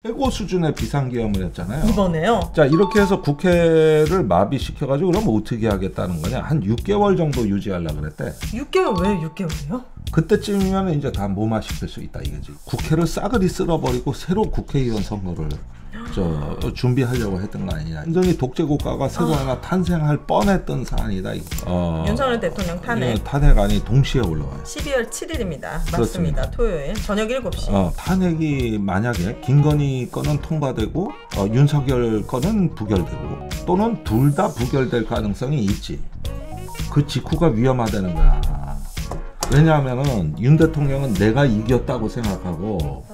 최고 수준의 비상계엄을 했잖아요. 이번에요? 자, 이렇게 해서 국회를 마비시켜가지고 그럼 어떻게 하겠다는 거냐. 한 6개월 정도 유지하려고 그랬대. 6개월? 왜 6개월이요? 그때쯤이면 이제 다 무마시킬 수 있다 이거지. 국회를 싸그리 쓸어버리고 새로 국회의원 선거를 준비하려고 했던 거 아니냐. 완전히 독재 국가가 새로 하나 탄생할 뻔했던 사안이다. 윤석열 대통령 탄핵. 탄핵안이 동시에 올라와요. 12월 7일입니다. 그렇습니다. 맞습니다. 토요일 저녁 7시. 탄핵이 만약에 김건희 건은 통과되고 윤석열 건은 부결되고 또는 둘 다 부결될 가능성이 있지. 그 직후가 위험하다는 거야. 왜냐하면은 윤 대통령은 내가 이겼다고 생각하고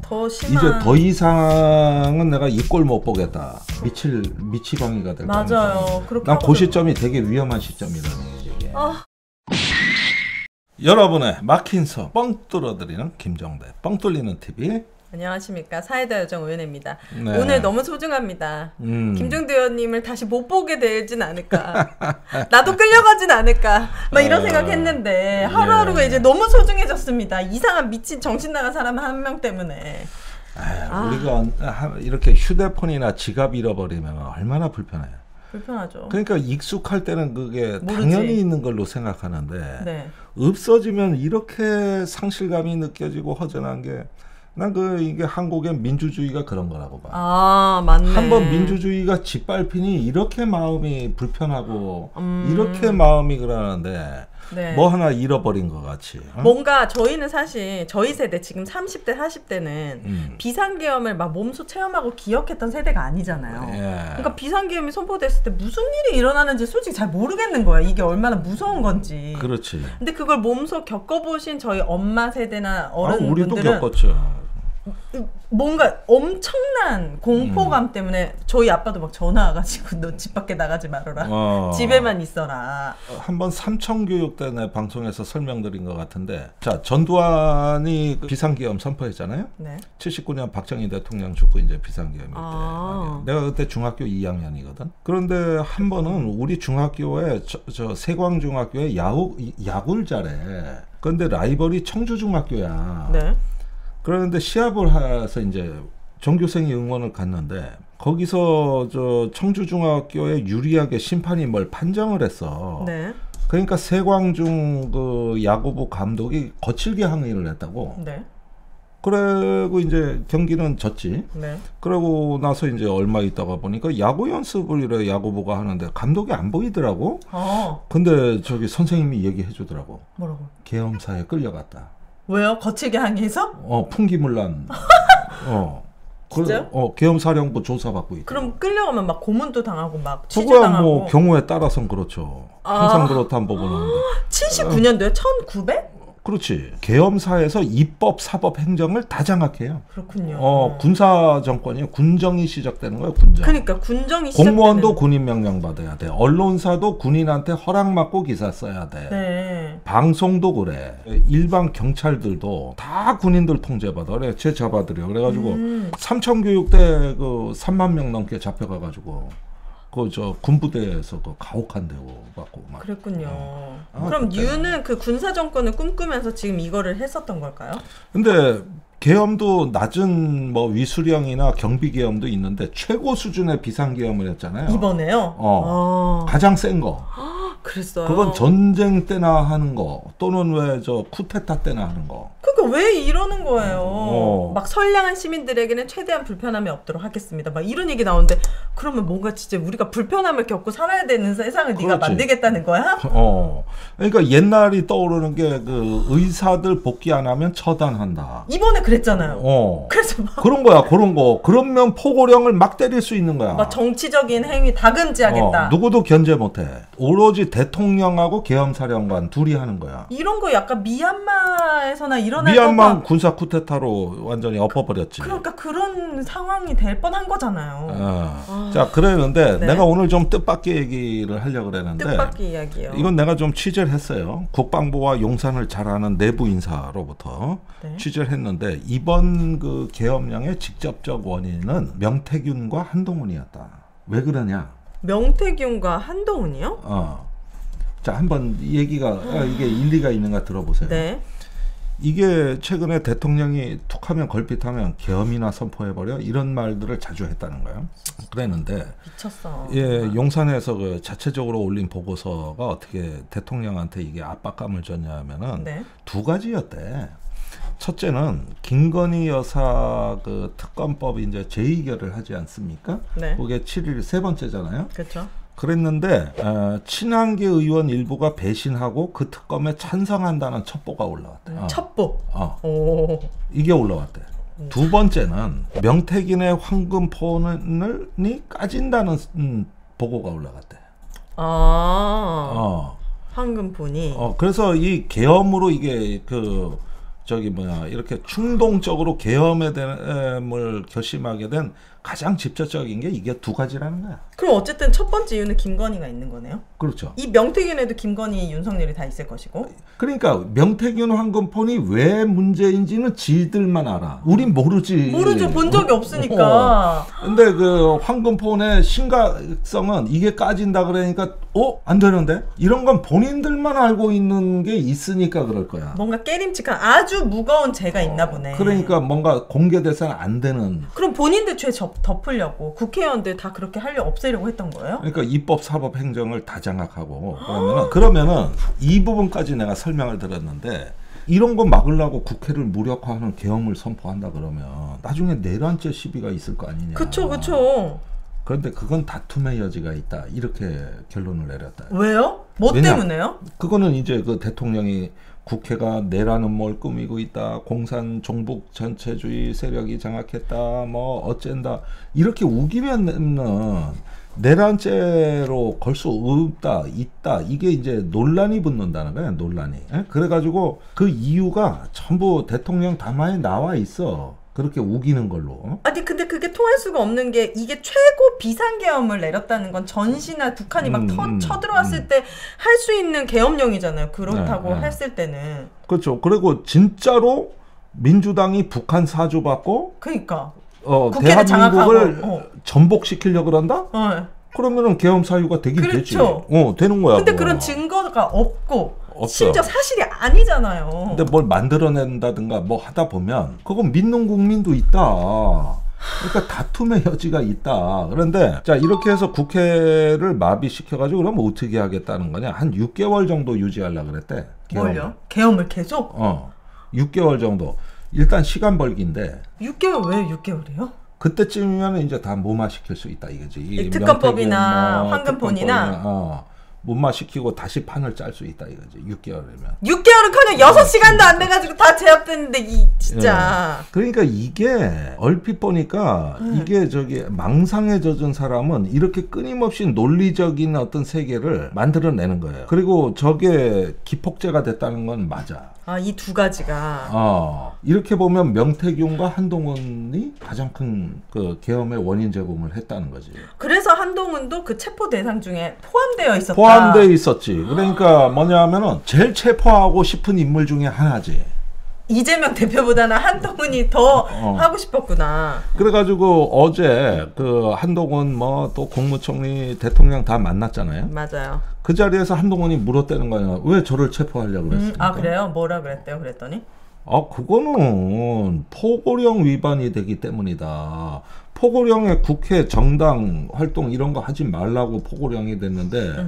더 심한... 이제 더 이상은 내가 이 꼴 못 보겠다. 미치광이가 될 거야. 맞아요. 난 그 시점이 되게 위험한 시점이라는 얘기. 여러분의 막힌 서 뻥 뚫어드리는 김정대 뻥 뚫리는 TV. 안녕하십니까, 사회다 여정 의원입니다. 네. 오늘 너무 소중합니다. 김정대 의원님을 다시 못 보게 되진 않을까. 나도 끌려가진 않을까. 막 이런 생각했는데 하루하루가 이제 너무 소중해졌습니다. 이상한 미친 정신 나간 사람 한 명 때문에. 우리가 이렇게 휴대폰이나 지갑 잃어버리면 얼마나 불편해요. 불편하죠. 그러니까 익숙할 때는 그게 모르지. 당연히 있는 걸로 생각하는데 네. 없어지면 이렇게 상실감이 느껴지고 허전한 게 난 이게 한국의 민주주의가 그런 거라고 봐. 맞네. 한번 민주주의가 짓밟히니 이렇게 마음이 불편하고 이렇게 마음이 그러는데 네. 뭐 하나 잃어버린 것 같이. 뭔가 저희는 사실 저희 세대 지금 30대 40대는 비상계엄을 막 몸소 체험하고 기억했던 세대가 아니잖아요. 그러니까 비상계엄이 선포됐을 때 무슨 일이 일어나는지 솔직히 잘 모르겠는 거야. 이게 얼마나 무서운 건지. 그렇지. 근데 그걸 몸소 겪어보신 저희 엄마 세대나 어른분들은 우리도 겪었죠. 뭔가 엄청난 공포감 때문에 저희 아빠도 막 전화 와가지고 너 집 밖에 나가지 말아라. 집에만 있어라. 한번 삼청교육 때 내 방송에서 설명드린 것 같은데, 자, 전두환이 비상계엄 선포했잖아요. 네. 79년 박정희 대통령 죽고 이제 비상계엄일 때 내가 그때 중학교 2학년이거든. 그런데 한 번은 우리 중학교에 저 세광중학교에 야구를 잘해. 그런데 라이벌이 청주중학교야. 네. 그런데 시합을 해서 이제 전교생이 응원을 갔는데 거기서 저 청주중학교에 유리하게 심판이 뭘 판정을 했어. 네. 그러니까 세광중 그 야구부 감독이 거칠게 항의를 했다고. 네. 그리고 이제 경기는 졌지. 네. 그러고 나서 이제 얼마 있다가 보니까 야구 연습을 이래 야구부가 하는데 감독이 안 보이더라고. 근데 저기 선생님이 얘기해 주더라고. 뭐라고? 계엄사에 끌려갔다. 왜요? 거칠게 항의해서? 풍기물난. 진짜요? 계엄사령부 조사받고 있다. 그럼 끌려가면 막 고문도 당하고 막 취조당하고. 뭐 경우에 따라서는 그렇죠. 항상 그렇다는 법은 없는데. 79년도에 1900? 그렇지. 계엄사에서 입법, 사법, 행정을 다 장악해요. 그렇군요. 군사 정권이에요. 군정이 시작되는 거예요. 군정. 그러니까 군정이 시작되는. 공무원도 군인 명령 받아야 돼. 언론사도 군인한테 허락 받고 기사 써야 돼. 네. 방송도 그래. 일반 경찰들도 다 군인들 통제받아. 그래, 쟤 잡아들여. 그래가지고 삼청교육대 3만 명 넘게 잡혀가가지고. 군부대에서 가혹한 대우 받고 막. 그랬군요. 그럼 유는 그 군사 정권을 꿈꾸면서 지금 이거를 했었던 걸까요? 근데 계엄도 낮은 뭐 위수령이나 경비 계엄도 있는데 최고 수준의 비상 계엄을 했잖아요. 이번에요? 가장 센 거. 그랬어요. 그건 전쟁 때나 하는 거 또는 왜 쿠데타 때나 하는 거. 그러니까 왜 이러는 거예요? 막 선량한 시민들에게는 최대한 불편함이 없도록 하겠습니다. 막 이런 얘기 나오는데 그러면 뭔가 진짜 우리가 불편함을 겪고 살아야 되는 세상을 네가 만들겠다는 거야? 그러니까 옛날이 떠오르는 게 그 의사들 복귀 안 하면 처단한다. 이번에 그랬잖아요. 그래서 막 그런 거야. 그런 거. 그러면 포고령을 막 때릴 수 있는 거야. 막 정치적인 행위 다 금지하겠다. 누구도 견제 못해. 오로지 대통령하고 계엄사령관 둘이 하는 거야. 이런 거 약간 미얀마에서나 일어날 미얀마 군사 쿠데타로 완전히 엎어버렸지. 그러니까 그런 상황이 될 뻔한 거잖아요. 자, 그랬는데 내가 오늘 좀 뜻밖의 얘기를 하려고 그랬는데 뜻밖의 이야기요. 이건 내가 좀 취재를 했어요. 국방부와 용산을 잘 아는 내부 인사로부터 취재를 했는데 이번 그 계엄령의 직접적 원인은 명태균과 한동훈이었다. 왜 그러냐? 명태균과 한동훈이요? 자, 한번 얘기가 이게 일리가 있는가 들어보세요. 네. 이게 최근에 대통령이 툭하면 걸핏하면 계엄이나 선포해버려 이런 말들을 자주 했다는 거예요. 그랬는데 미쳤어. 예, 용산에서 그 자체적으로 올린 보고서가 어떻게 대통령한테 이게 압박감을 줬냐면은 네. 두 가지였대. 첫째는 김건희 여사 그 특검법 이제 재의결을 하지 않습니까? 네. 그게 7일 세 번째잖아요. 그렇죠. 그랬는데 친한계 의원 일부가 배신하고 그 특검에 찬성한다는 첩보가 올라왔대. 첩보. 오. 이게 올라왔대. 두 번째는 명태균의 황금폰이 까진다는 보고가 올라갔대. 황금폰이. 그래서 이 계엄으로 이게 이렇게 충동적으로 계엄에 대을 결심하게 된 가장 직접적인 게 이게 두 가지라는 거야. 그럼 어쨌든 첫 번째 이유는 김건희가 있는 거네요? 그렇죠. 이 명태균에도 김건희, 윤석열이 다 있을 것이고. 그러니까 명태균 황금폰이 왜 문제인지는 지들만 알아. 우린 모르지. 모르죠. 본 적이 없으니까. 근데 그 황금폰의 심각성은 이게 까진다 그러니까 안 되는데? 이런 건 본인들만 알고 있는 게 있으니까 그럴 거야. 뭔가 깨림칙한 아주 무거운 죄가 있나 보네. 그러니까 뭔가 공개돼서는 안 되는. 그럼 본인들 죄 덮으려고 국회의원들 다 그렇게 없애려고 했던 거예요? 그러니까 입법, 사법, 행정을 다 장악하고 그러면은 이 부분까지 내가 설명을 들었는데 이런 거 막으려고 국회를 무력화하는 계엄을 선포한다 그러면 나중에 내란죄 시비가 있을 거 아니냐. 그쵸. 그런데 그건 다툼의 여지가 있다. 이렇게 결론을 내렸다. 왜요? 뭐 때문에요? 그거는 이제 그 대통령이 국회가 내란 음모를 꾸미고 있다. 공산 종북 전체주의 세력이 장악했다. 뭐 어쩐다. 이렇게 우기면 내란죄로 걸 수 있다. 이게 이제 논란이 붙는다는 거야. 논란이. 그래가지고 그 이유가 전부 대통령 담화에 나와 있어. 그렇게 우기는 걸로. 아니 근데 그게 통할 수가 없는 게 이게 최고 비상계엄을 내렸다는 건 전시나 북한이 막 쳐들어왔을 때 할 수 있는 계엄령이잖아요. 그렇다고 했을 때는. 그렇죠. 그리고 진짜로 민주당이 북한 사주받고 그러니까 대한민국을 전복시키려고 그런다? 그러면은 계엄 사유가 되긴 그렇죠. 되지. 되는 거야. 근데 그런 증거가 없고 없어. 심지어 사실이 아니잖아요. 근데 뭘 만들어낸다든가 뭐 하다 보면 그건 믿는 국민도 있다. 그러니까 다툼의 여지가 있다. 그런데 자 이렇게 해서 국회를 마비시켜가지고 그러면 어떻게 하겠다는 거냐. 한 6개월 정도 유지하려고 그랬대. 뭘요? 계엄을 계속? 6개월 정도. 일단 시간 벌기인데. 6개월 왜 6개월이요? 그때쯤이면 이제 다 무마시킬 수 있다 이거지. 특검법이나 황금폰이나 무마시키고 다시 판을 짤 수 있다 이거지. 6개월이면. 6개월은 커녕 6시간도 안 돼가지고 다 제압됐는데 진짜. 그러니까 이게 얼핏 보니까 이게 망상에 젖은 사람은 이렇게 끊임없이 논리적인 어떤 세계를 만들어내는 거예요. 그리고 저게 기폭제가 됐다는 건 맞아. 이 두 가지가. 이렇게 보면 명태균과 한동훈이 가장 큰 그 계엄의 원인 제공을 했다는 거지. 그래서 한동훈도 그 체포 대상 중에 포함되어 있었다. 포함되어 있었지. 그러니까 뭐냐면은 제일 체포하고 싶은 인물 중에 하나지. 이재명 대표보다는 한동훈이 더 하고 싶었구나. 그래가지고 어제 그 한동훈 뭐 또 국무총리 대통령 다 만났잖아요. 맞아요. 그 자리에서 한동훈이 물었다는 거야. 왜 저를 체포하려고 그랬습니까? 그래요? 뭐라 그랬대요? 그랬더니? 그거는 포고령 위반이 되기 때문이다. 포고령에 국회 정당 활동 이런 거 하지 말라고 포고령이 됐는데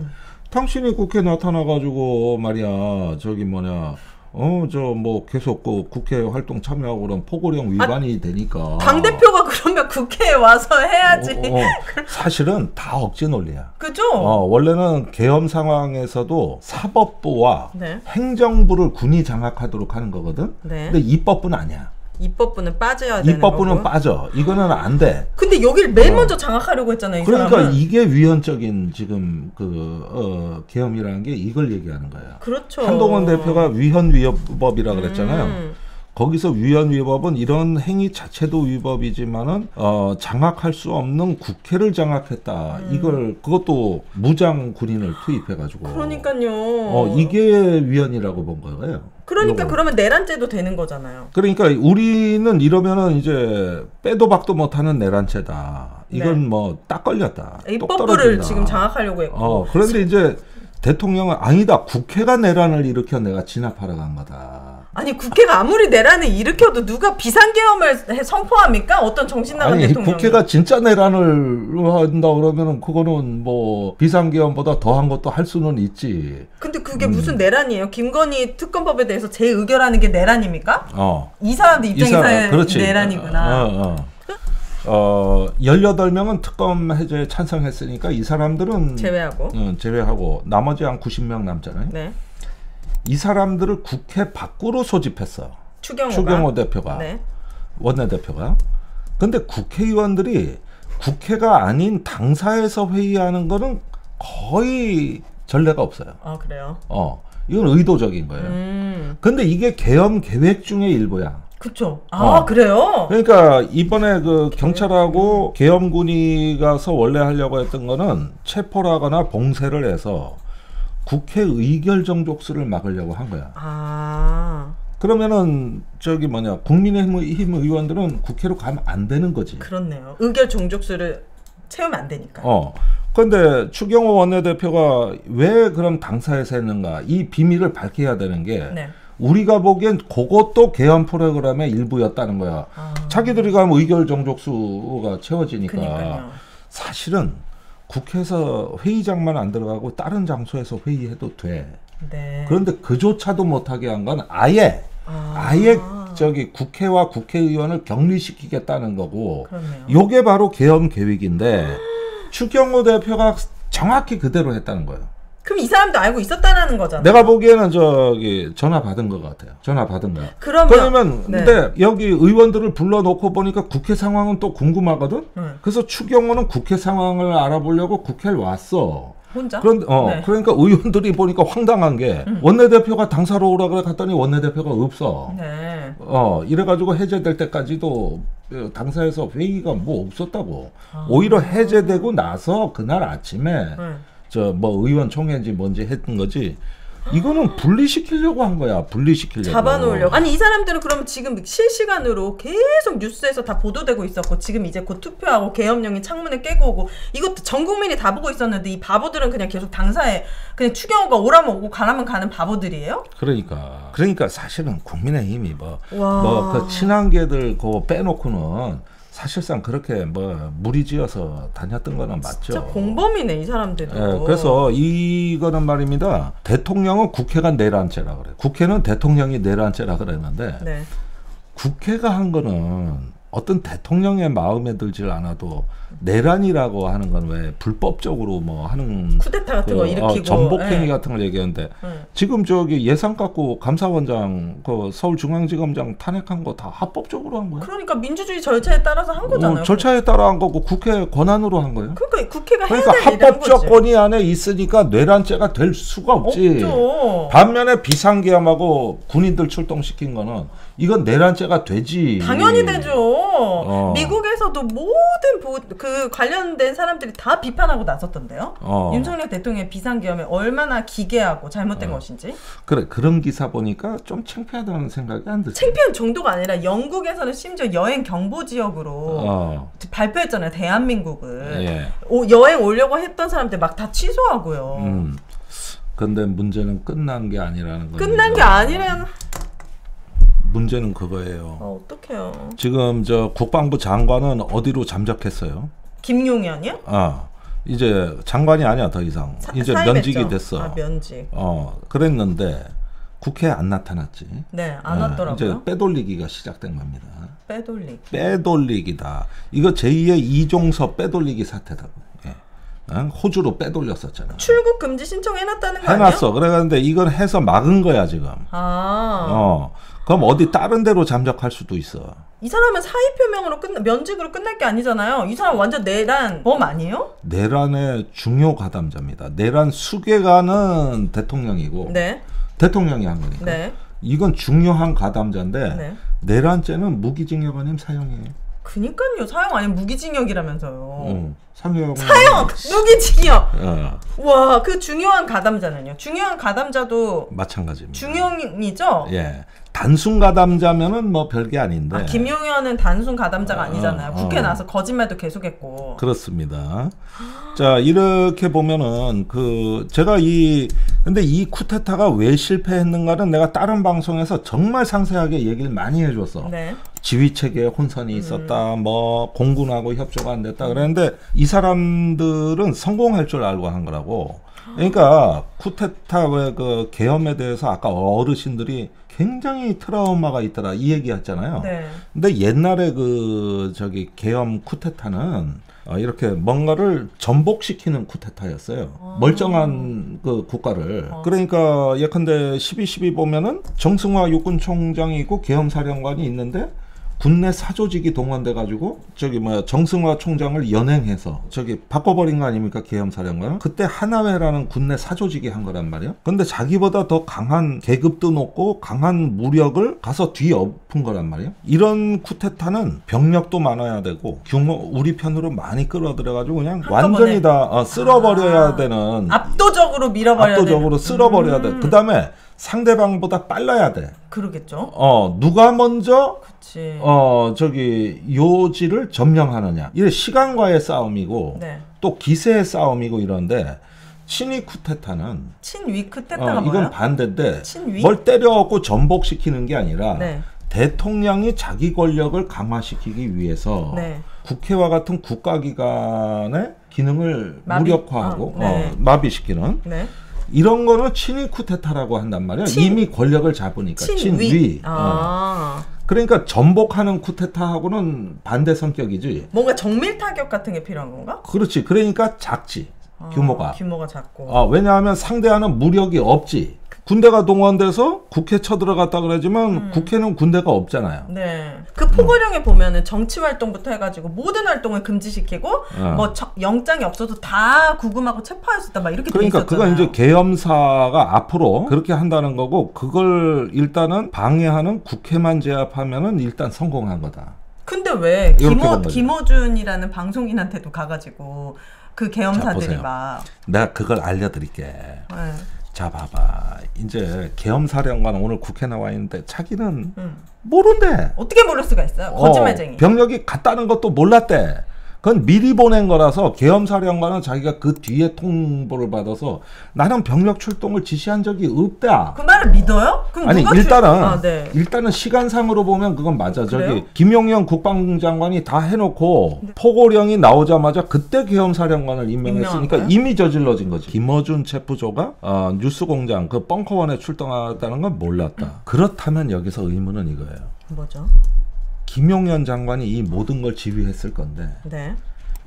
당신이 국회 나타나가지고 말이야 계속 그 국회 활동 참여하고 그럼 포고령 위반이 되니까. 당대표가 그러면 국회에 와서 해야지. 사실은 다 억지 논리야. 그죠? 원래는 계엄 상황에서도 사법부와 행정부를 군이 장악하도록 하는 거거든. 근데 입법부는 아니야. 입법부는 빠져야 되는 입법부는 거고. 빠져. 이거는 안 돼. 근데 여기를 맨 먼저 장악하려고 했잖아요. 그러니까 사람은. 이게 위헌적인 지금 계엄이라는 게 이걸 얘기하는 거야. 그렇죠. 한동훈 대표가 위헌위법이라 그랬잖아요. 거기서 위헌위법은 이런 행위 자체도 위법이지만은 장악할 수 없는 국회를 장악했다. 그것도 무장 군인을 투입해가지고. 그러니까요. 이게 위헌이라고 본 거예요. 그러니까 그러면 내란죄도 되는 거잖아요. 그러니까 우리는 이러면은 이제 빼도 박도 못하는 내란죄다. 이건 뭐 딱 걸렸다. 입법부를 지금 장악하려고 했고. 그런데 이제 대통령은 아니다. 국회가 내란을 일으켜 내가 진압하러 간 거다. 아니 국회가 아무리 내란을 일으켜도 누가 비상계엄을 선포합니까? 어떤 정신나간 대통령이. 국회가 진짜 내란을 한다 그러면은 그거는 뭐 비상계엄보다 더한 것도 할 수는 있지. 근데 그게 무슨 내란이에요? 김건희 특검법에 대해서 재의결하는 게 내란입니까? 이 사람들 입장에서 내란이구나. 18명은 특검 해제에 찬성했으니까 이 사람들은 제외하고 나머지 한 90명 남잖아요. 네. 이 사람들을 국회 밖으로 소집했어. 추경호 대표가. 네. 원내대표가. 근데 국회의원들이 국회가 아닌 당사에서 회의하는 거는 거의 전례가 없어요. 아, 그래요? 이건 의도적인 거예요. 근데 이게 계엄 계획 중의 일부야. 그쵸. 그래요? 그러니까 이번에 그 경찰하고 계엄군이 가서 원래 하려고 했던 거는 체포를 하거나 봉쇄를 해서 국회 의결 정족수를 막으려고 한 거야. 그러면은 국민의힘 의원들은 국회로 가면 안 되는 거지. 그렇네요. 의결 정족수를 채우면 안 되니까. 그런데 추경호 원내대표가 왜 그럼 당사에서 했는가? 이 비밀을 밝혀야 되는 게 네. 우리가 보기엔 그것도 계엄 프로그램의 일부였다는 거야. 자기들이 가면 의결 정족수가 채워지니까. 그러니까요. 사실은 국회에서 회의장만 안 들어가고 다른 장소에서 회의해도 돼. 네. 그런데 그조차도 못하게 한 건 아예 국회와 국회의원을 격리시키겠다는 거고. 그렇네요. 요게 바로 계엄 계획인데 추경호 대표가 정확히 그대로 했다는 거예요. 그럼 이 사람도 알고 있었다는 거잖아요. 내가 보기에는 전화 받은 것 같아요. 전화 받은 거야. 그러면 네. 근데 여기 의원들을 불러놓고 보니까 국회 상황은 또 궁금하거든. 그래서 추경호는 국회 상황을 알아보려고 국회를 왔어. 혼자? 그런데 네. 그러니까 의원들이 보니까 황당한 게 원내대표가 당사로 오라 그래 갔더니 원내대표가 없어. 네. 이래가지고 해제될 때까지도 당사에서 회의가 뭐 없었다고. 오히려 해제되고 나서 그날 아침에 의원 총회인지 뭔지 했던 거지. 이거는 분리시키려고 한 거야. 분리시키려고. 잡아놓으려고. 아니 이 사람들은 그러면 지금 실시간으로 계속 뉴스에서 다 보도되고 있었고 지금 이제 곧 투표하고 계엄령이 창문을 깨고 오고 이것도 전 국민이 다 보고 있었는데 이 바보들은 그냥 계속 당사에 그냥 추경호가 오라면 오고 가라면 가는 바보들이에요? 그러니까 사실은 국민의힘이 그 친한계들 그거 빼놓고는 사실상 그렇게 무리지어서 다녔던 거는 맞죠. 진짜 공범이네 이 사람들도. 네, 그래서 이거는 말입니다. 대통령은 국회가 내란죄라 그래. 국회는 대통령이 내란죄라 그랬는데 네. 국회가 한 거는 어떤 대통령의 마음에 들질 않아도 내란이라고 하는 건 왜 불법적으로 하는 쿠데타 같은 거 일으키고 전복행위 같은 걸 얘기하는데 지금 예산 갖고 감사원장 서울중앙지검장 탄핵한 거 다 합법적으로 한 거야. 그러니까 민주주의 절차에 따라서 한 거잖아요. 절차에 따라 한 거고 국회 권한으로 한 거예요. 그러니까 국회가 해야 될 합법적 권위 안에 있으니까 내란죄가 될 수가 없지. 없죠. 반면에 비상계엄하고 군인들 출동시킨 거는 이건 내란죄가 되지. 당연히 되죠. 미국에서도 모든 그 관련된 사람들이 다 비판하고 나섰던데요. 윤석열 대통령의 비상계엄이 얼마나 기괴하고 잘못된 것인지. 그래, 그런 기사 보니까 좀 창피하다는 생각이 안 들어요. 창피한 정도가 아니라 영국에서는 심지어 여행 경보 지역으로 발표했잖아요. 대한민국을. 예. 여행 오려고 했던 사람들 막 다 취소하고요. 근데 문제는 끝난 게 아니라는 거예요. 끝난 게 아니라는. 문제는 그거예요. 어떡해요. 지금 국방부 장관은 어디로 잠적했어요? 김용현이요? 이제 장관이 아니야 더 이상. 이제 면직이 됐어. 면직. 그랬는데 국회에 안 나타났지. 네, 안 왔더라고요. 이제 빼돌리기가 시작된 겁니다. 빼돌리기다. 이거 제2의 이종섭 빼돌리기 사태다고. 호주로 빼돌렸었잖아. 출국 금지 신청해놨다는 거 아니야? 해놨어. 그래가는데 이건 해서 막은 거야 지금. 그럼 어디 다른 데로 잠적할 수도 있어. 이 사람은 사의 표명으로 면직으로 끝날 게 아니잖아요. 이 사람 완전 내란 범 아니에요? 내란의 중요 가담자입니다. 내란 수괴가는 대통령이고 네. 대통령이 한 거니까. 네. 이건 중요한 가담자인데 네. 내란죄는 무기징역 아니면 사형이에요. 그니까요. 사형 아니면 무기징역이라면서요. 사형 무기징역. 와, 그 중요한 가담자는요? 중요한 가담자도 마찬가지입니다. 중형이죠? 예. 단순 가담자면은 별게 아닌데. 김용현은 단순 가담자가 아니잖아요. 국회 나와서 거짓말도 계속했고. 그렇습니다. 자, 이렇게 보면은 제가 이 근데 이 쿠데타가 왜 실패했는가는 내가 다른 방송에서 정말 상세하게 얘기를 많이 해줬어. 네. 지휘체계에 혼선이 있었다, 뭐 공군하고 협조가 안 됐다 그랬는데 이 사람들은 성공할 줄 알고 한 거라고. 그러니까 쿠데타 왜 그 계엄에 대해서 아까 어르신들이 굉장히 트라우마가 있더라 이 얘기했잖아요. 네. 근데 옛날에 그 저기 계엄 쿠데타는 이렇게 뭔가를 전복시키는 쿠데타였어요. 멀쩡한 그 국가를. 그러니까 예컨대 12.12 보면은 정승화 육군총장이 있고 계엄사령관이 있는데 군내 사조직이 동원돼 가지고 저기 뭐야 정승화 총장을 연행해서 저기 바꿔버린 거 아닙니까 계엄사령관은. 그때 하나회라는 군내 사조직이 한 거란 말이야. 근데 자기보다 더 강한 계급도 높고 강한 무력을 가서 뒤엎은 거란 말이야. 이런 쿠데타는 병력도 많아야 되고 규모 우리 편으로 많이 끌어들여 가지고 그냥 완전히 다 쓸어버려야 되는, 압도적으로 밀어버려야 압도적으로 쓸어버려야 돼. 그다음에 상대방보다 빨라야 돼. 그러겠죠. 누가 먼저 그치. 저기 요지를 점령하느냐. 이게 시간과의 싸움이고 네. 또 기세의 싸움이고 이런데 친위 쿠데타는 친위 쿠데타가 이건 뭐야? 반대인데 친위? 뭘 때려갖고 전복시키는 게 아니라 네. 대통령이 자기 권력을 강화시키기 위해서 네. 국회와 같은 국가기관의 기능을 무력화하고 네. 마비시키는 네. 이런 거는 친위 쿠데타라고 한단 말이야. 이미 권력을 잡으니까. 친위. 그러니까 전복하는 쿠데타하고는 반대 성격이지. 뭔가 정밀 타격 같은 게 필요한 건가? 그렇지. 그러니까 작지. 규모가. 규모가 작고. 왜냐하면 상대하는 무력이 없지. 군대가 동원돼서 국회 쳐들어갔다 그러지만 국회는 군대가 없잖아요. 네. 그 포고령에 보면은 정치 활동부터 해가지고 모든 활동을 금지시키고 뭐 영장이 없어도 다 구금하고 체포할 수 있다 막 이렇게 돼 있었잖아요. 그러니까 그건 이제 계엄사가 앞으로 그렇게 한다는 거고 그걸 일단은 방해하는 국회만 제압하면은 일단 성공한 거다. 근데 왜 김어준이라는 방송인한테도 가가지고 그 계엄사들이 막 내가 그걸 알려드릴게. 네. 자 봐봐 이제 계엄사령관 오늘 국회 나와 있는데 자기는 모른대. 어떻게 모를 수가 있어요? 거짓말쟁이. 병력이 갔다는 것도 몰랐대. 그건 미리 보낸 거라서 계엄사령관은 자기가 그 뒤에 통보를 받아서 나는 병력 출동을 지시한 적이 없다. 그 말을 믿어요? 그럼 아니 누가 네. 일단은 시간상으로 보면 그건 맞아. 그래요? 저기 김용현 국방장관이 다 해놓고 네. 포고령이 나오자마자 그때 계엄사령관을 임명했으니까 이미 저질러진 거지. 김어준 체포조가 뉴스공장 그 벙커원에 출동하다는 건 몰랐다. 그렇다면 여기서 의문은 이거예요. 뭐죠? 김용현 장관이 이 모든 걸 지휘했을 건데, 네.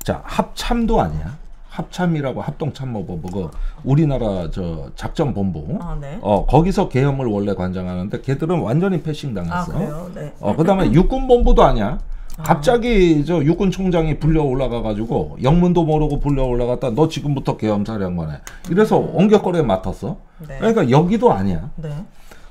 자 합참도 아니야. 합참이라고 합동참모부 그 우리나라 저 작전본부. 네. 거기서 계엄을 원래 관장하는데 걔들은 완전히 패싱 당했어. 그래요? 네. 그다음에 육군본부도 아니야. 갑자기 저 육군총장이 불려 올라가가지고 영문도 모르고 불려 올라갔다. 너 지금부터 계엄사령관해. 이래서 옹격거리에 맡았어. 네. 그러니까 여기도 아니야. 네.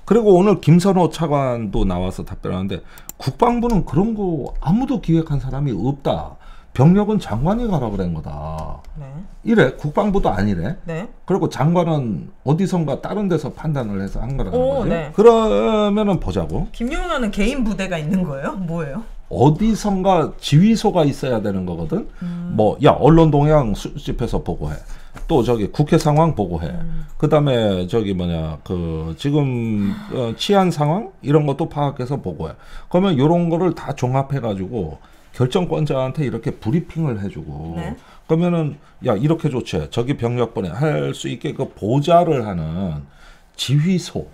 그리고 오늘 김선호 차관도 나와서 답변하는데 국방부는 그런 거 아무도 기획한 사람이 없다. 병력은 장관이 가라 그런 거다. 네. 이래. 국방부도 아니래. 네. 그리고 장관은 어디선가 다른 데서 판단을 해서 한 거라는 거지. 네. 그러면은 보자고. 김용현은 개인 부대가 있는 거예요? 뭐예요? 어디선가 지휘소가 있어야 되는 거거든. 뭐 야 언론 동향 수집해서 보고해. 또 저기 국회 상황 보고해. 그다음에 저기 뭐냐 그 지금 치안 상황 이런 것도 파악해서 보고해. 그러면 이런 거를 다 종합해 가지고 결정권자한테 이렇게 브리핑을 해주고. 네. 그러면은 야 이렇게 좋지. 저기 병력 보내 할 수 있게 그 보좌를 하는 지휘소.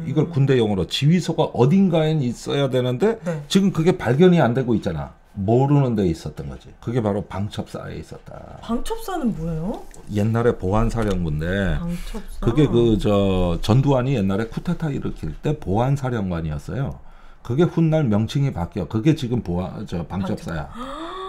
이걸 군대 용어로 지휘소가 어딘가에 있어야 되는데 네. 지금 그게 발견이 안 되고 있잖아. 모르는 데 있었던 거지. 그게 바로 방첩사에 있었다. 방첩사는 뭐예요? 옛날에 보안사령부인데 방첩사? 그게 그 저 전두환이 옛날에 쿠데타 일으킬 때 보안사령관이었어요. 그게 훗날 명칭이 바뀌어. 그게 지금 방첩사야.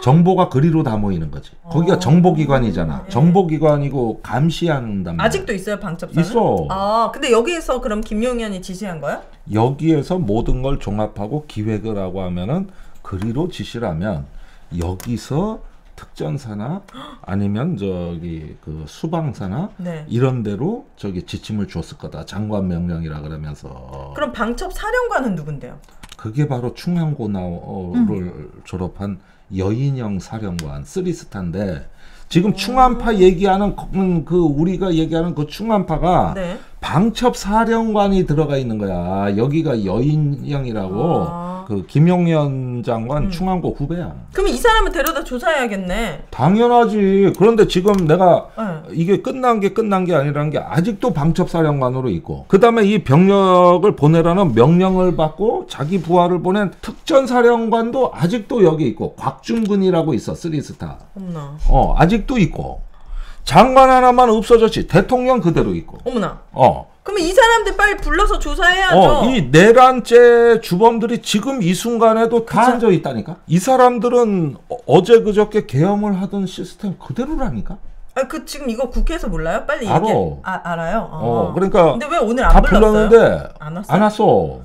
정보가 그리로 다 모이는 거지. 거기가 정보기관이잖아. 네. 정보기관이고 감시한단 말이야. 아직도 있어요 방첩사는? 있어. 근데 여기에서 그럼 김용현이 지시한 거야? 여기에서 모든 걸 종합하고 기획을 하고 하면은 그리로 지시를 하면 여기서 특전사나 아니면 저기 그 수방사나 네. 이런 데로 저기 지침을 줬을 거다. 장관 명령이라 그러면서. 그럼 방첩 사령관은 누군데요? 그게 바로 충남고나를 졸업한 여인영 사령관 3스타인데 지금 충안파 얘기하는 그 우리가 얘기하는 그 충안파가 네. 방첩사령관이 들어가 있는 거야. 여기가 여인영이라고. 그 김용현 장관 충안고 후배야. 그럼 이 사람을 데려다 조사해야겠네. 당연하지. 그런데 지금 내가 이게 끝난 게 아니라는 게 아직도 방첩사령관으로 있고, 그 다음에 이 병력을 보내라는 명령을 받고 자기 부하를 보낸 특전사령관도 아직도 여기 있고, 곽중근이라고 있어, 3스타. 어머나. 아직도 있고. 장관 하나만 없어졌지. 대통령 그대로 있고. 어머나. 그러면 이 사람들 빨리 불러서 조사해야죠. 이 내란죄 주범들이 지금 이 순간에도 다 앉아 있다니까. 이 사람들은 어제 그저께 계엄을 하던 시스템 그대로라니까. 지금 이거 국회에서 몰라요? 빨리 알아. 얘기해. 알아요? 그러니까. 근데 왜 오늘 안 불렀어요? 불렀는데 안 왔어.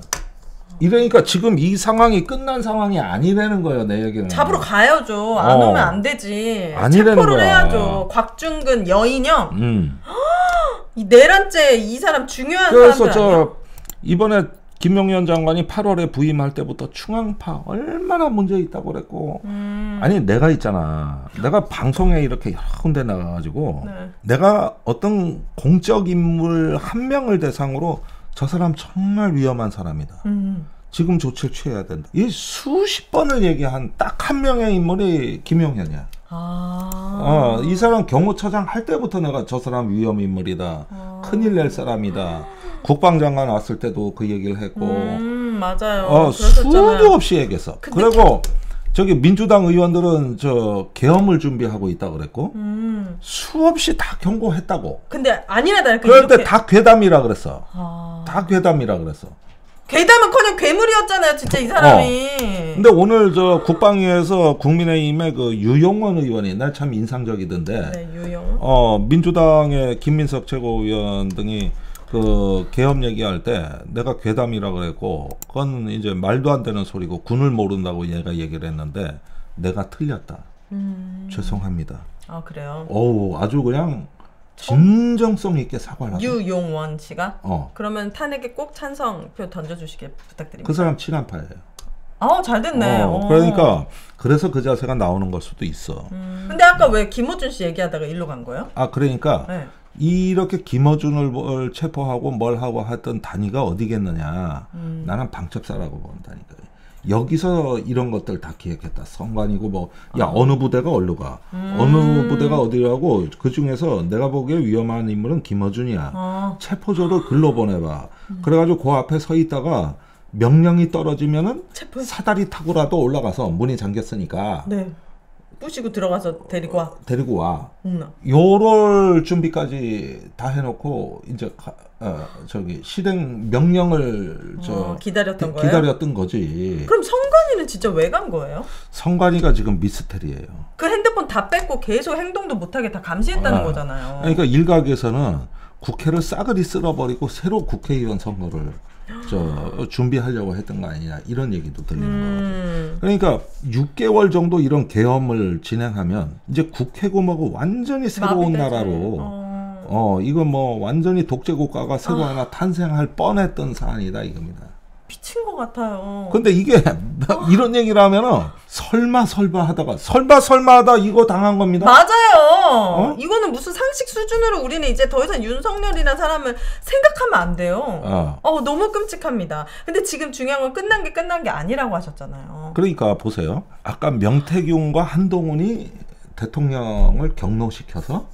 이러니까 지금 이 상황이 끝난 상황이 아니라는 거예요, 내 얘기는. 잡으러 가야죠. 안 오면 안 되지. 아니라는 체포를 거야. 해야죠. 곽중근, 여인영. 이 내란죄 이 사람 중요한 그래서 사람들 아니야? 이번에 김용현 장관이 8월에 부임할 때부터 충안파 얼마나 문제 있다고 그랬고. 아니 내가 있잖아. 내가 방송에 이렇게 여러 군데 나가가지고 내가 어떤 공적 인물 한 명을 대상으로 저 사람 정말 위험한 사람이다. 지금 조치를 취해야 된다. 이 수십 번을 얘기한 딱 한 명의 인물이 김용현이야. 이 사람 경호처장 할 때부터 내가 저 사람 위험 인물이다. 큰일 낼 사람이다. 국방장관 왔을 때도 그 얘기를 했고. 맞아요. 수도 없이 얘기했어. 그리고 저기 민주당 의원들은 저 계엄을 준비하고 있다 그랬고 수없이 다 경고했다고. 근데 아니라다. 그럴 때 다 괴담이라 그랬어. 다 괴담이라 그랬어. 괴담은커녕 괴물이었잖아요, 진짜 이 사람이. 근데 오늘 저 국방위에서 국민의힘의 그 유용원 의원이 날 참 인상적이던데. 네, 유용원. 민주당의 김민석 최고위원 등이 그 계엄 얘기할 때 내가 괴담이라 그랬고, 그건 이제 말도 안 되는 소리고 군을 모른다고 얘가 얘기를 했는데 내가 틀렸다. 죄송합니다. 그래요? 아주 그냥 진정성 있게 사과를 하고. 유용원 씨가? 그러면 탄핵에 꼭 찬성표 던져주시길 부탁드립니다. 그 사람 친한파예요. 잘 됐네. 그러니까 그래서 그 자세가 나오는 걸 수도 있어. 근데 아까 왜 김어준 씨 얘기하다가 일로 간 거예요? 그러니까 이렇게 김어준을 체포하고 뭘 하고 했던 단위가 어디겠느냐. 나는 방첩사라고 본다니까. 여기서 이런 것들 다 기획했다. 선관이고 뭐, 어느 부대가 어디로 가. 어느 부대가 어디라고. 그 중에서 내가 보기에 위험한 인물은 김어준이야. 체포조를 글로 보내봐. 그래가지고 그 앞에 서 있다가 명령이 떨어지면은 사다리 타고라도 올라가서 문이 잠겼으니까. 부시고 들어가서 데리고 와. 요럴 준비까지 다 해놓고 이제 저기 실행 명령을 기다렸던 거지. 그럼 성관이는 진짜 왜 간 거예요? 성관이가 지금 미스테리예요. 그 핸드폰 다 뺏고 계속 행동도 못하게 다 감시했다는 거잖아요. 그러니까 일각에서는 국회를 싸그리 쓸어버리고 새로 국회의원 선거를 준비하려고 했던 거 아니냐 이런 얘기도 들리는 거거든요. 그러니까 6개월 정도 이런 계엄을 진행하면 이제 국회고 뭐고 완전히 새로운 나라로 이거 뭐 완전히 독재 국가가 새로 하나 탄생할 뻔했던 사안이다 이겁니다. 미친 것 같아요. 근데 이게 이런 얘기를 하면은 설마 하다가 설마 하다 이거 당한 겁니다. 맞아요. 이거는 무슨 상식 수준으로 우리는 이제 더 이상 윤석열이라는 사람을 생각하면 안 돼요. 너무 끔찍합니다. 근데 지금 중요한 건 끝난 게 아니라고 하셨잖아요. 그러니까 보세요. 아까 명태균과 한동훈이 대통령을 경로시켜서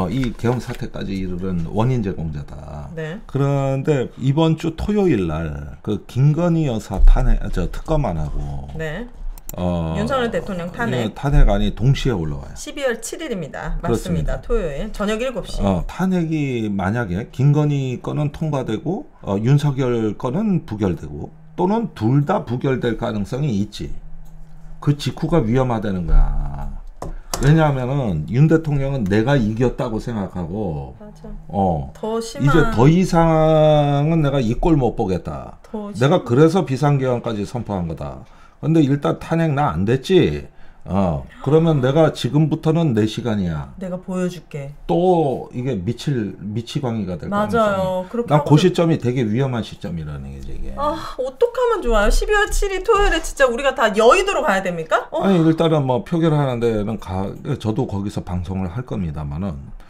이 계엄 사태까지 이르는 원인 제공자다. 그런데 이번 주 토요일 날 그 김건희 여사 특검안하고 윤석열 대통령 탄핵안이 동시에 올라와요. 12월 7일입니다. 맞습니다. 토요일 저녁 7시. 탄핵이 만약에 김건희 건은 통과되고 윤석열 건은 부결되고 또는 둘 다 부결될 가능성이 있지. 그 직후가 위험하다는 거야. 왜냐하면은 윤 대통령은 내가 이겼다고 생각하고 더 심한 이제 더 이상은 내가 이 꼴 못 보겠다. 내가 그래서 비상계엄까지 선포한 거다. 근데 일단 탄핵 나 안 됐지. 그러면 내가 지금부터는 4시간이야. 내가 보여줄게. 또 이게 미치광이가 될 거야. 맞아요. 난 그 시점이 되게 위험한 시점이라는 게 이게. 어떡하면 좋아요? 12월 7일 토요일에 진짜 우리가 다 여의도로 가야 됩니까? 아니 일단은 뭐 표결하는 데는 저도 거기서 방송을 할 겁니다만은.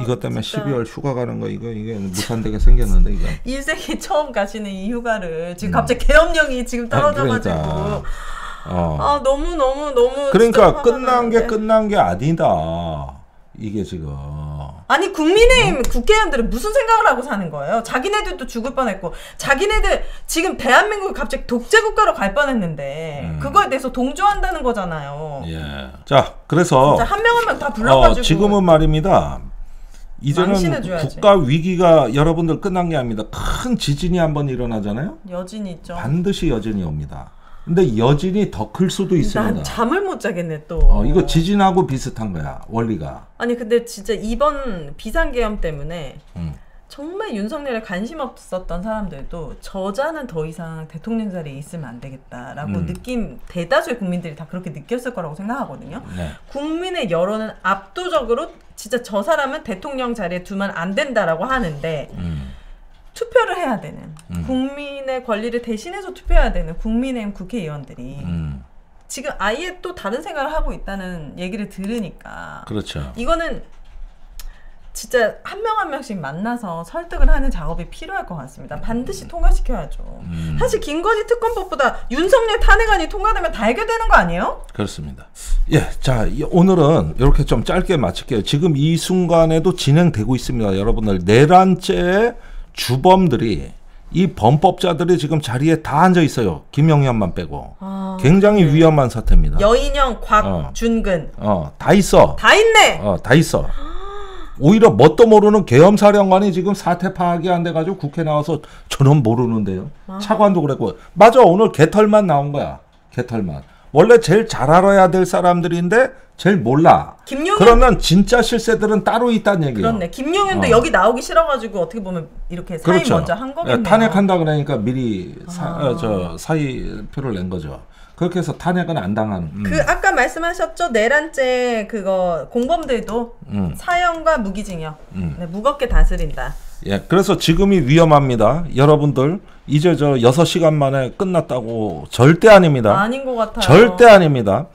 이것 때문에 진짜. 12월 휴가 가는 거 이게 무산되게 생겼는데 이거. 인생에 처음 가시는 이 휴가를 지금 갑자기 계엄령이 지금 떨어져가지고. 그러니까. 너무 그러니까 끝난 게 아니다. 이게 지금. 아니 국민의힘 국회의원들은 무슨 생각을 하고 사는 거예요? 자기네들도 죽을 뻔했고 자기네들 지금 대한민국이 갑자기 독재국가로 갈 뻔했는데 그거에 대해서 동조한다는 거잖아요. 예. 자 그래서 진짜 한 명 한 명 다 불러가지고 지금은 말입니다. 이제는 국가 위기가 여러분들 끝난 게 아닙니다. 큰 지진이 한번 일어나잖아요. 여진이 있죠. 반드시 여진이 옵니다. 근데 여진이 더 클 수도 있습니다. 난 잠을 못 자겠네 또. 이거 지진하고 비슷한 거야 원리가. 아니 근데 진짜 이번 비상계엄 때문에 정말 윤석열에 관심 없었던 사람들도 저자는 더 이상 대통령 자리에 있으면 안 되겠다라고 대다수의 국민들이 다 그렇게 느꼈을 거라고 생각하거든요. 네. 국민의 여론은 압도적으로 진짜 저 사람은 대통령 자리에 두면 안 된다라고 하는데 투표를 해야 되는 국민의 권리를 대신해서 투표해야 되는 국민의힘 국회의원들이 지금 아예 또 다른 생각을 하고 있다는 얘기를 들으니까 그렇죠. 이거는 진짜 한 명 한 명씩 만나서 설득을 하는 작업이 필요할 것 같습니다. 반드시 통과시켜야죠. 사실 김건희 특검법보다 윤석열 탄핵안이 통과되면 다 해결되는 거 아니에요? 그렇습니다. 예, 자 오늘은 이렇게 좀 짧게 마칠게요. 지금 이 순간에도 진행되고 있습니다. 여러분들 내란죄 주범들이 이 범법자들이 지금 자리에 다 앉아 있어요. 김영현만 빼고. 굉장히 위험한 사태입니다. 여인영, 곽준근. 다 있어. 다 있네. 다 있어. 오히려 뭣도 모르는 계엄사령관이 지금 사태 파악이 안 돼가지고 국회 나와서 저는 모르는데요. 차관도 그랬고. 맞아, 오늘 개털만 나온 거야. 개털만. 원래 제일 잘 알아야 될 사람들인데 제일 몰라. 그러면 진짜 실세들은 따로 있다는 얘기예요. 그렇네. 김용현도 여기 나오기 싫어가지고 어떻게 보면 이렇게 사의 그렇죠. 먼저 한 거겠네요. 탄핵한다 그러니까 미리 사의표를 낸 거죠. 그렇게 해서 탄핵은 안 당하는. 아까 말씀하셨죠? 내란죄 그거 공범들도 사형과 무기징역 네, 무겁게 다스린다. 예, 그래서 지금이 위험합니다. 여러분들 이제 6시간 만에 끝났다고 절대 아닙니다. 아닌 것 같아요. 절대 아닙니다.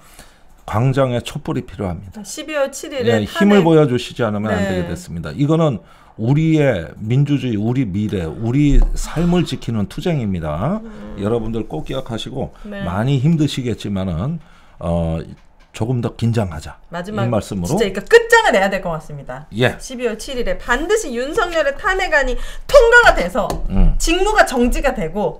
광장에 촛불이 필요합니다. 12월 7일에 예, 힘을 보여주시지 않으면 안 되게 됐습니다. 이거는 우리의 민주주의, 우리 미래, 우리 삶을 지키는 투쟁입니다. 여러분들 꼭 기억하시고 많이 힘드시겠지만은 조금 더 긴장하자. 마지막 이 말씀으로 진짜 그러니까 끝장을 내야 될 것 같습니다. 예. 12월 7일에 반드시 윤석열의 탄핵안이 통과가 돼서 직무가 정지가 되고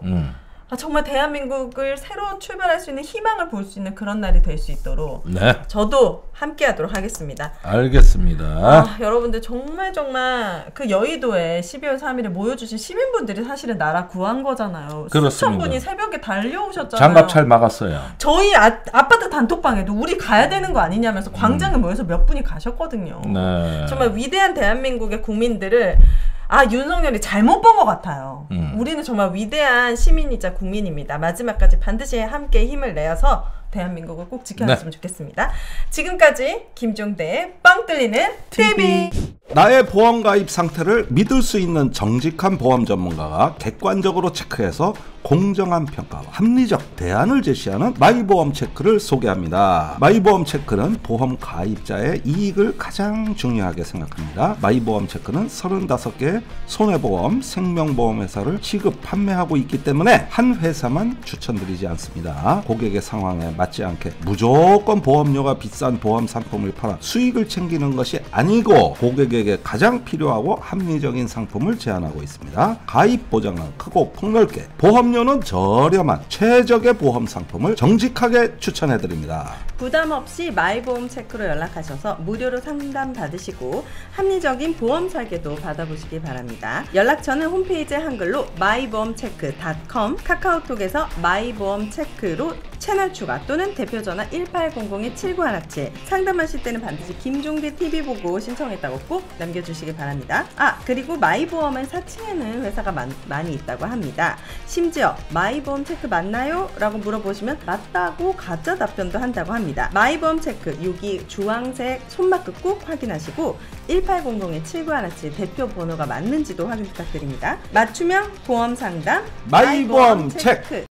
정말 대한민국을 새로 출발할 수 있는 희망을 볼 수 있는 그런 날이 될 수 있도록 저도 함께하도록 하겠습니다. 알겠습니다. 여러분들 정말 그 여의도에 12월 3일에 모여주신 시민분들이 사실은 나라 구한 거잖아요. 그렇습니다. 수천 분이 새벽에 달려오셨잖아요. 장갑차를 막았어요. 저희 아파트 단톡방에도 우리 가야 되는 거 아니냐면서 광장에 모여서 몇 분이 가셨거든요. 정말 위대한 대한민국의 국민들을 윤석열이 잘못 본 것 같아요. 우리는 정말 위대한 시민이자 국민입니다. 마지막까지 반드시 함께 힘을 내어서 대한민국을 꼭 지켜줬으면 좋겠습니다. 지금까지 김종대의 뻥 뚫리는 TV. 나의 보험 가입 상태를 믿을 수 있는 정직한 보험 전문가가 객관적으로 체크해서 공정한 평가와 합리적 대안을 제시하는 마이보험 체크를 소개합니다. 마이보험 체크는 보험 가입자의 이익을 가장 중요하게 생각합니다. 마이보험 체크는 35개의 손해보험, 생명보험 회사를 취급, 판매하고 있기 때문에 한 회사만 추천드리지 않습니다. 고객의 상황에 맞지 않게 무조건 보험료가 비싼 보험 상품을 팔아 수익을 챙기는 것이 아니고 고객에게 가장 필요하고 합리적인 상품을 제안하고 있습니다. 가입 보장은 크고 폭넓게, 보험료는 저렴한 최적의 보험 상품을 정직하게 추천해드립니다. 부담 없이 마이보험 체크로 연락하셔서 무료로 상담 받으시고 합리적인 보험 설계도 받아보시기 바랍니다. 연락처는 홈페이지에 한글로 my보험체크.com, 카카오톡에서 마이보험체크로 채널 추가 또는 대표전화 1800-7917 상담하실 때는 반드시 김종대 TV 보고 신청했다고 꼭 남겨주시기 바랍니다. 그리고 마이보험은 4층에는 회사가 많이 있다고 합니다. 심지어 마이보험 체크 맞나요? 라고 물어보시면 맞다고 가짜 답변도 한다고 합니다. 필요합니다. 마이보험 체크, 여기 주황색 손마크 꼭 확인하시고 1800-7917 대표 번호가 맞는지도 확인 부탁드립니다. 맞춤형 보험 상담 마이보험 체크.